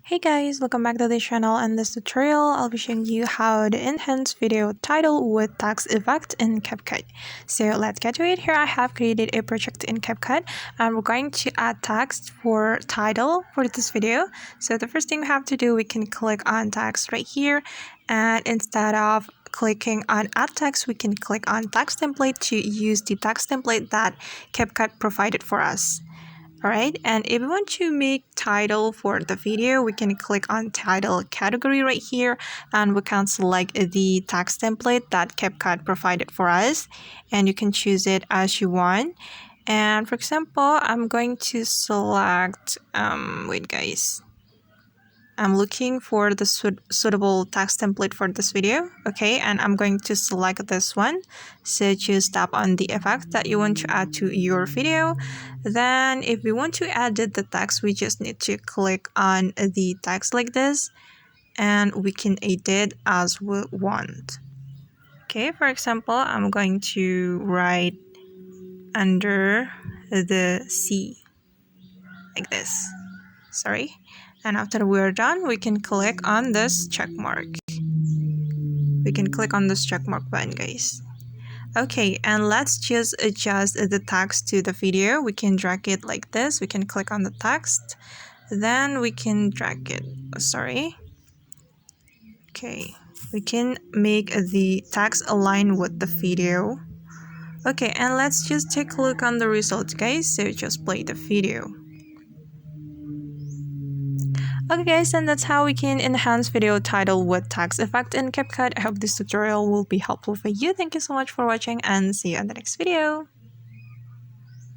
Hey guys, welcome back to the channel. In this tutorial, I'll be showing you how to enhance video title with text effect in CapCut. So let's get to it. Here I have created a project in CapCut and we're going to add text for title for this video. So the first thing we have to do, we can click on text right here, and instead of clicking on add text, we can click on text template to use the text template that CapCut provided for us. Alright, and if we want to make title for the video, we can click on title category right here and we can select the text template that CapCut provided for us, and you can choose it as you want. And for example, I'm going to select wait guys, I'm looking for the suitable text template for this video. Okay, and I'm going to select this one. So just tap on the effect that you want to add to your video. Then if we want to add the text, we just need to click on the text like this and we can edit as we want. Okay, for example, I'm going to write under the sea like this. Sorry. And after we're done, we can click on this check mark. We can click on this check mark button, guys. Okay, and let's just adjust the text to the video. We can drag it like this. We can click on the text. Then we can drag it. Sorry. Okay, we can make the text align with the video. Okay, and let's just take a look on the results, guys. So just play the video. Okay guys, and that's how we can enhance video title with text effect in CapCut. I hope this tutorial will be helpful for you. Thank you so much for watching and see you in the next video.